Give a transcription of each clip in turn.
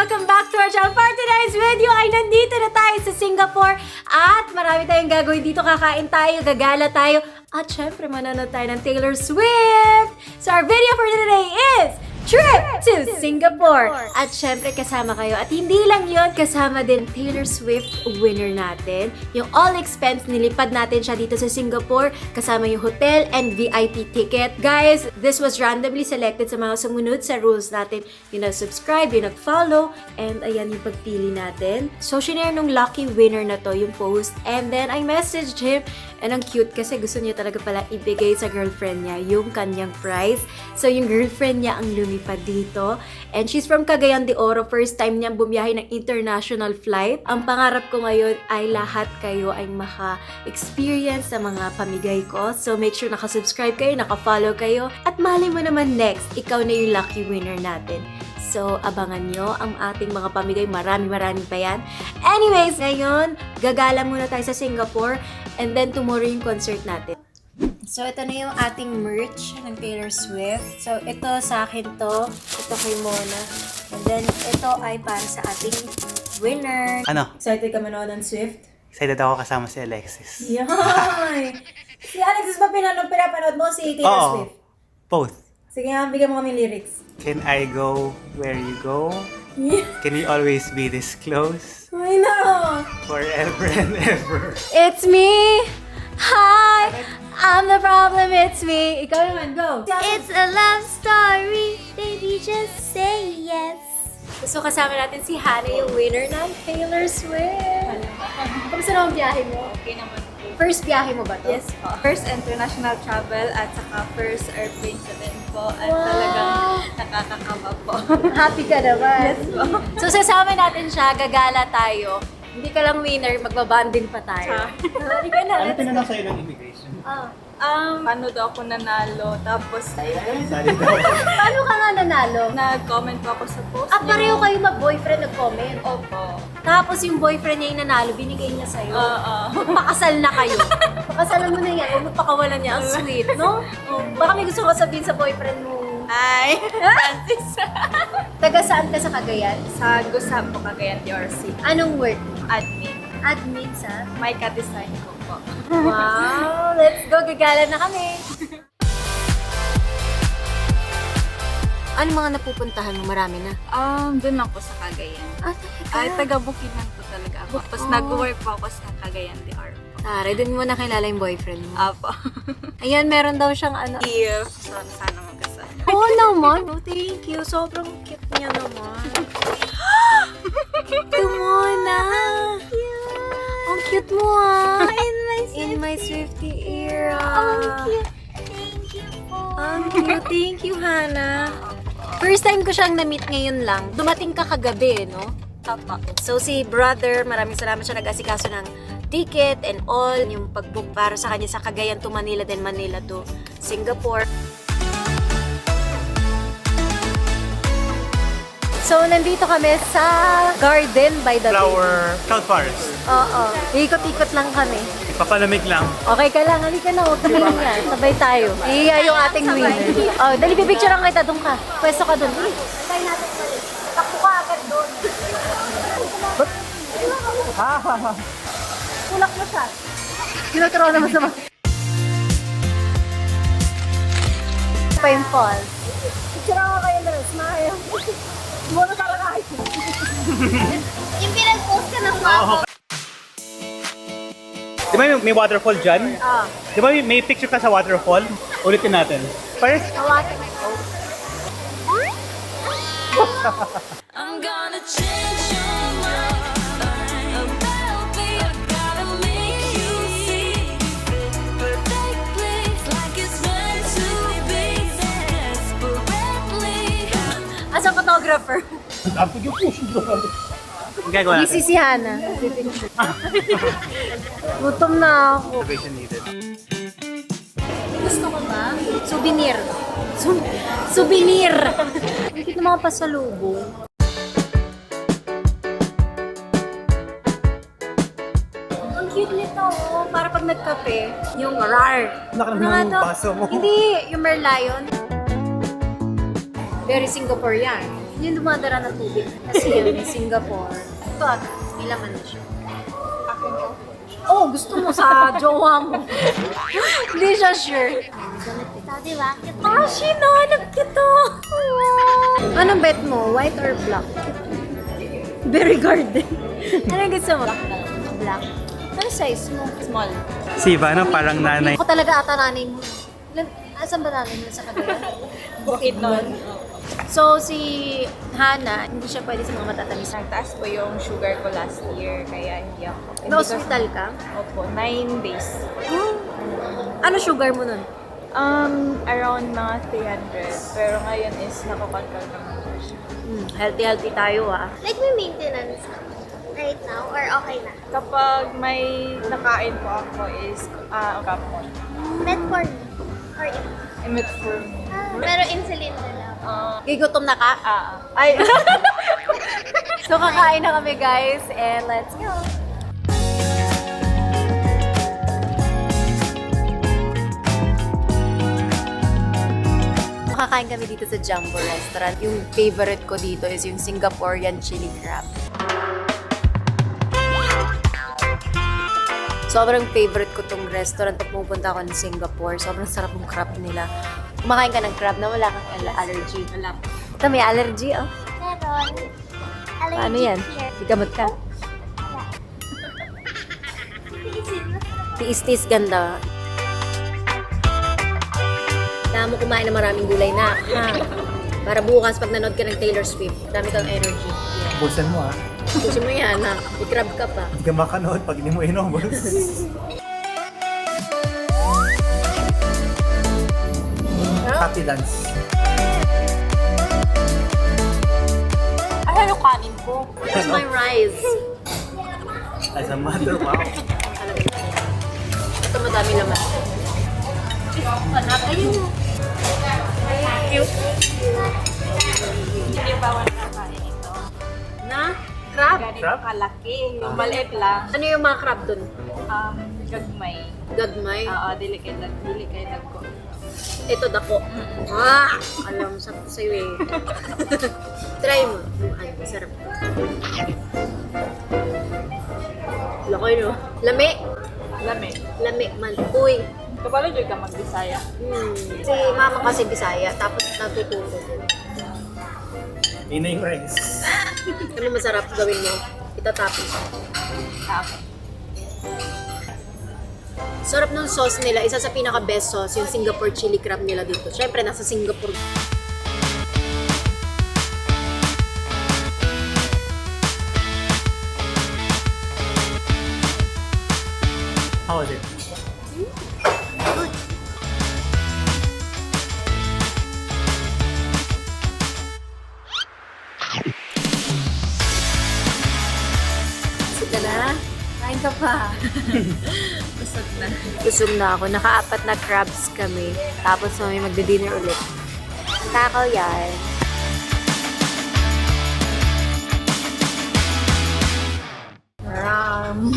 Welcome back to our channel. For today's video ay nandito na tayo sa Singapore at marami tayong gagawin dito. Kakain tayo, gagala tayo at syempre manonood tayo ng Taylor Swift. So our video for today is trip to Singapore. At syempre kasama kayo. At hindi lang yon, kasama din Taylor Swift winner natin. Yung all expense, nilipad natin siya dito sa Singapore. Kasama yung hotel and VIP ticket. Guys, this was randomly selected sa mga sumunod sa rules natin. Yung nag-subscribe, yung nag-follow, and ayan yung pagpili natin. So, shinare nung lucky winner na to yung post. And then, I messaged him. And ang cute kasi gusto niya talaga pala ibigay sa girlfriend niya yung kanyang prize. So, yung girlfriend niya ang lumipad dito. And she's from Cagayan de Oro. First time niyang bumiyahe ng international flight. Ang pangarap ko ngayon ay lahat kayo ay maka-experience sa mga pamigay ko. So, make sure naka-subscribe kayo, naka-follow kayo. At mali mo naman next, ikaw na yung lucky winner natin. So, abangan nyo ang ating mga pamigay. Marami pa yan. Anyways, ngayon, gagala muna tayo sa Singapore. And then, tomorrow yung concert natin. So, ito na yung ating merch ng Taylor Swift. So, ito sa akin to. Ito kay Mona. And then, ito ay para sa ating winner. Ano? Excited ka manood ng Swift? Excited ako kasama si Alexis. Yay! Si Alexis ba pinapanood mo si Taylor Oo. Swift? Both. Sige nga, bigyan mo kami lyrics. Can I go where you go? Yeah. Can we always be this close? I know! Forever and ever. It's me! Hi! I'm the problem, it's me! Ikaw naman, go! It's a love story, baby, just say yes. So, kasama natin si Hannah, yung winner ng Taylor Swift. Kamusta na ang biyahe mo? Okay naman po. First biyahe mo ba to? Yes po. First international travel at saka first airplane sa din po. At Wow. talagang nakakakaba po. Happy ka naman. Yes po. So, sasama natin siya, gagala tayo. Hindi ka lang winner, magbabanding pa tayo. Hindi ka na. Ano tinanong sa'yo ng immigration? Ano daw ako nanalo. Tapos, Sali daw. Paano ka nga nanalo? nag-comment po ako sa post Pareho kayo mag-boyfriend nag-comment. Opo. Tapos yung boyfriend niya yung nanalo, binigay niya sa'yo. Oo. Magpakasal na kayo. Pakasalan mo na yan, huwag magpakawalan niya. Ang sweet, no? Baka may gusto ka sabihin sa boyfriend mo. Hi! Francis! Taga saan ka sa Cagayan? sa Gusap po, Cagayan de Oro City. Anong work? Admin. Admin sa? May ka-design ko po. Wow! Let's go! Gagala na kami! Ano mga napupuntahan mo? Marami na. Doon lang po sa Cagayan. Ay, taga-Bukidnon po talaga ako. Tapos nag-work po ako sa Cagayan de Oro po. Tara, dun mo nakilala yung boyfriend mo. Apo. Ayan, meron daw siyang ano. If, so, sana magkasal. Oo naman. Oh, thank you. Sobrang cute niya naman. Tumona. Ang cute mo ah. In my Swiftie era. Thank you po. Ang cute. Thank you, Hannah. First time ko siyang na-meet ngayon lang. Dumating ka kagabi, no? Apo. So, si brother, maraming salamat siya nag-asikaso ng ticket and all. Yung pag-book para sa kanya sa Cagayan to Manila, then Manila to Singapore. So, nandito kami sa Garden by the Bay. Cloud Forest. Oo. Ikot-ikot lang kami. Ipapalamig lang. Okay ka lang. Halika na. Huwag kami yan. Sabay tayo. Iya yung ating winner. Oh, dali, pipicture lang kita. Doon ka. Pwesto ka doon. Dali. Sabay natin sa rin. Takbo ka agad doon. Tulak mo siya. Tinuturuan naman sa mga. Pa yung falls. Picture ako kayo na. Smile. Muna talaga kayo. Yung pinag-post ka ng mama. Di ba may waterfall dyan? Ah. Di ba may picture ka sa waterfall? Ulitin natin. First, Hawakin mo. I'm gonna change your mind about me. I gotta make you see perfectly like it's meant to be. Desperately. As a photographer. gagawa Busy natin. si Hannah. Gutom na ako. Observation needed. Gusto ko ba? Souvenir. Souvenir! Ang cute ng mga pasalubong. Ang cute nito, oh. Para pag nagkape, yung rar. Laki naman Ano ng nga to? baso mo. Hindi, yung Merlion. Very Singaporean. Yung dumadara ng tubig. Kasi yun, Singapore. Ito ata, may laman na siya. Oh, gusto mo sa jowa mo. Hindi siya sure. Ito, di ba? Ah, sinanap kita. Anong bet mo? White or black? Berry Garden. Anong gusto mo? Black. Ano size mo? Small. Si Ivana parang nanay. Ako talaga ata nanay mo. Asan ba nanay mo sa Cagayan? Bukid nun. So, si Hana, hindi siya pwede sa mga matatamis. Nagtaas po yung sugar ko last year, kaya hindi ako. Na-hospital ka? Opo, 9 days. Ano sugar mo nun? Around mga 300. Pero ngayon is nakokontrol naman ko siya. Healthy tayo ah. Like, may maintenance ka right now or okay na? Kapag may nakain po ako is kapon. Metformin or Metformin. pero insulin na lang. Gigutom na ka? Ay! So, kakain na kami guys and let's go! Kakain kami dito sa Jumbo Restaurant. Yung favorite ko dito is yung Singaporean chili crab. Sobrang favorite ko tong restaurant pag pupunta ako ng Singapore. Sobrang sarap ng crab nila. Kumakain ka ng crab na wala kang allergy. Wala po. Ito, may allergy, oh. Meron. Allergic Paano yan? here. Ikamot ka. Tiis-tiis ganda. Kailangan mo kumain ng maraming gulay na. Ha? Para bukas, pag nanood ka ng Taylor Swift, dami kang energy. Busan mo ah. Gusto mo yan, ha? I-crab ka pa. Hindi ka makanood pag hindi mo inom, boss. Happy dance. Ay, ano kanin po? Where's my rice? As a mother, wow. Alam mo. Ito madami naman. Ayun. Hindi ba wala nakain ito? Na? Crab? Ganito Crab? kalaki. Yung maliit lang. Ano yung mga crab dun? Gagmay. Gagmay? Oo, delicate ko. Ito dako. Ah! Alam, sarap sa'yo eh. Try mo. Ay, masarap. Laki no? Lami. Lami. Lami man. Uy. Kapalo dyan ka mag-Bisaya. Si mama kasi Bisaya, tapos natututo. Inay rice. Ano masarap gawin mo? Itatapos. Okay. Sarap ng sauce nila. Isa sa pinaka-best sauce, yung Singapore chili crab nila dito. Siyempre, nasa Singapore. How was it? Busog ka na? Kain ka pa. Busog na. Busog na ako. Naka-apat na crabs kami. Tapos may magdi-dinner ulit. Takaw yan. Ram.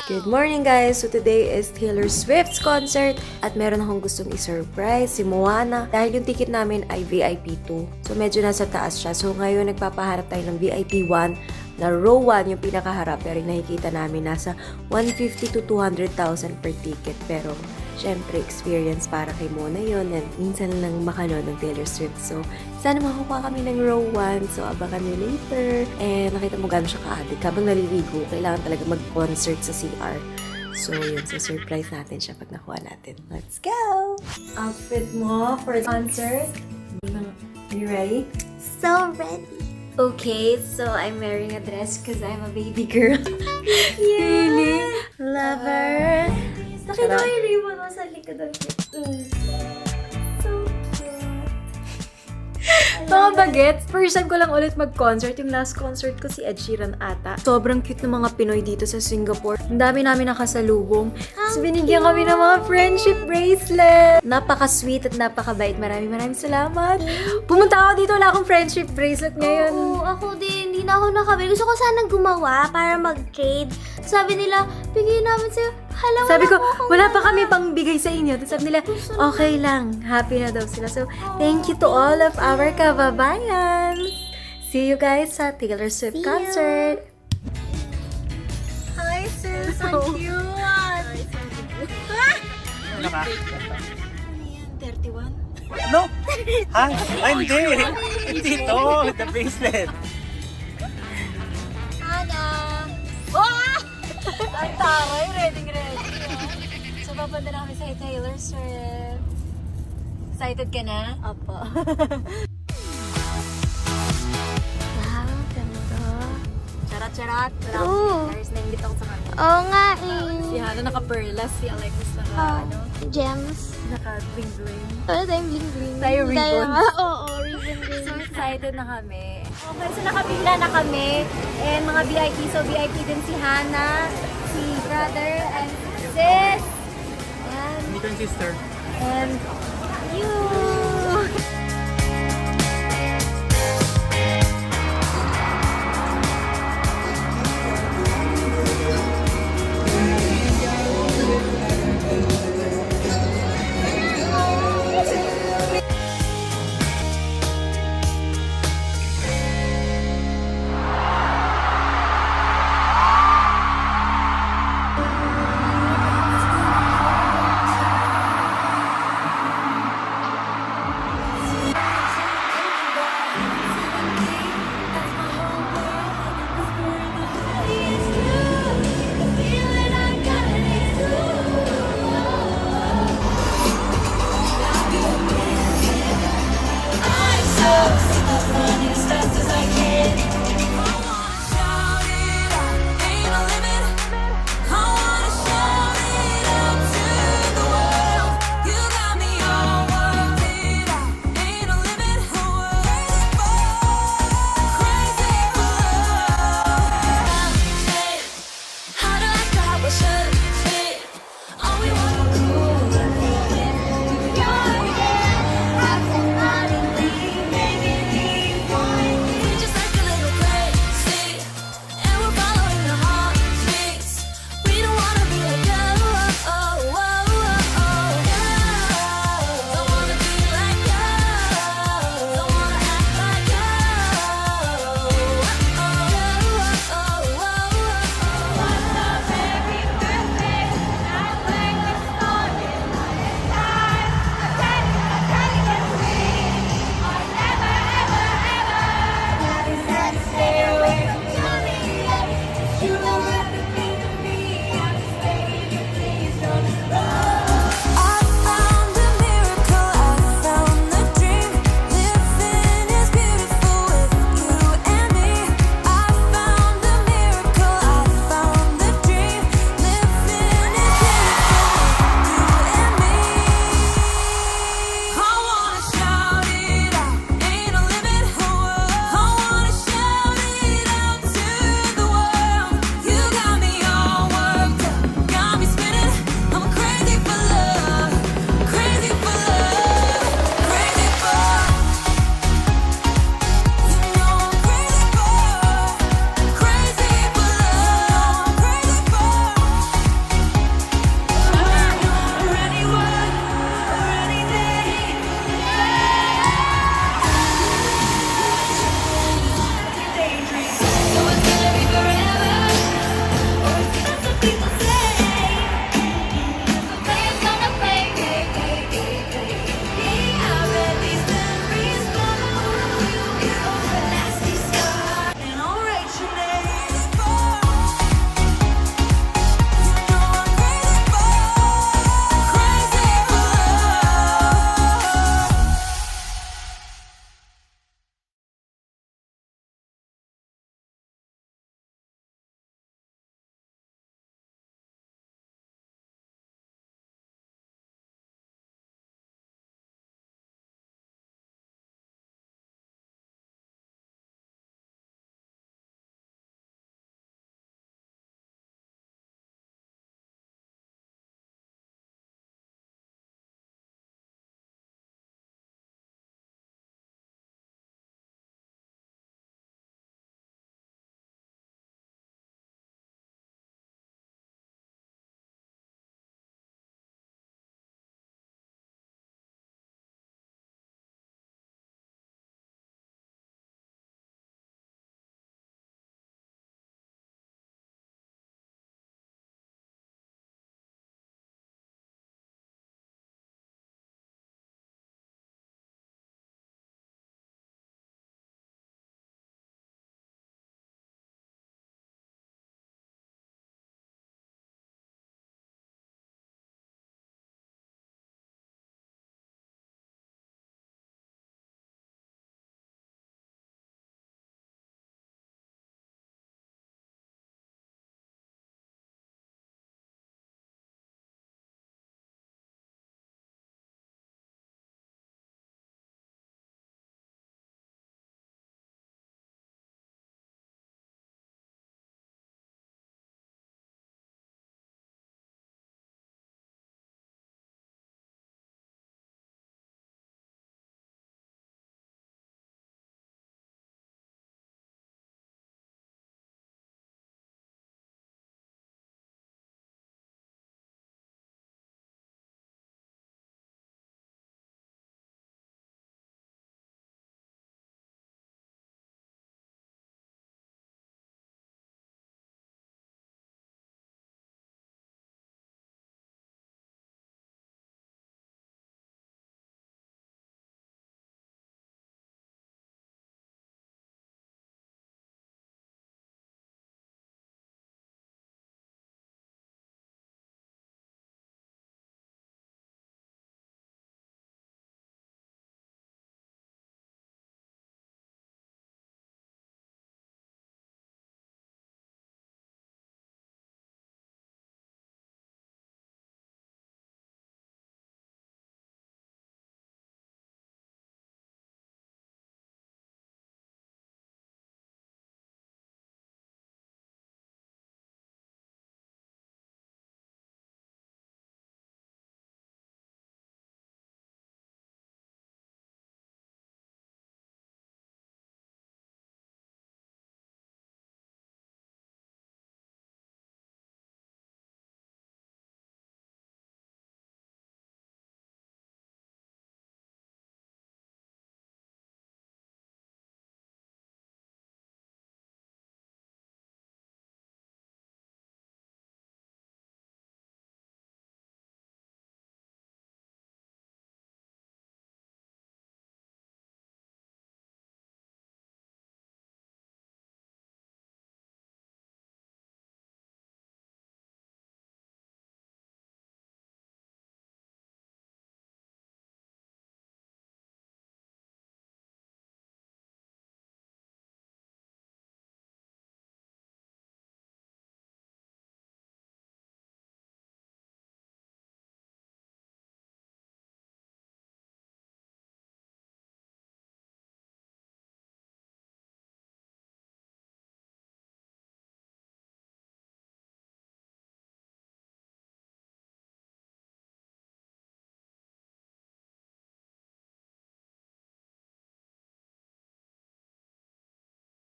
Good morning guys! So today is Taylor Swift's concert at meron akong gustong i-surprise si Moana dahil yung ticket namin ay VIP 2. So medyo nasa taas siya. So ngayon nagpapaharap tayo ng VIP 1 na row 1 yung pinakaharap pero yung nakikita namin nasa 150 to 200,000 per ticket. Pero syempre experience para kay Mona yun and minsan lang makanood ng Taylor Swift. So sana makakuha kami ng row 1. So abangan nyo later. And nakita mo gano'n siya ka-addict. Habang naliligo, kailangan talaga mag-concert sa CR. So yun, so surprise natin siya pag nakuha natin. Let's go! Outfit mo for concert? You ready? So ready. Okay, so I'm wearing a dress because I'm a baby girl. Really? Lover. Nakita ko yung ribbon mo sa likod ng Mm. So cute. I Mga bagets, first time ko lang ulit mag-concert. Yung last concert ko si Ed Sheeran ata. Sobrang cute ng mga Pinoy dito sa Singapore. Ang dami namin nakasalubong. Tapos binigyan kami ng mga friendship bracelet. Napaka-sweet at napakabait. Maraming salamat. Pumunta ako dito, wala akong friendship bracelet ngayon. Oo, ako din. Hindi na ako nakabili. Gusto ko sanang gumawa para mag-trade. Sabi nila, bigay namin sa'yo. Hala, Sabi ko, akong wala pa kami pang bigay sa inyo. Tapos sabi nila, okay lang. Happy na daw sila. So, thank you to all of our kababayans. See you guys sa Taylor Swift concert. Hi, sis. Ang cute. Ano ka? 31? No! Hi! Ay, hindi! Hindi to! The bracelet! Hana! Oh! Ang taray. Ready. So, papunta na kami sa Taylor Swift. Excited ka na? Opo. Wow, ganda. Charat. Oo. Paris na imbit ako sa kanila. Oo nga Si eh. Hana naka-perlas, si Alexis Gems. naka-bling-bling. Ano tayong bling-bling? Tayo ribbon. Oo, ribbon din. So excited na kami. Okay, so nakapila na kami. And mga VIP, so VIP din si Hana, si brother, and sis. Hindi ko yung sister. And you.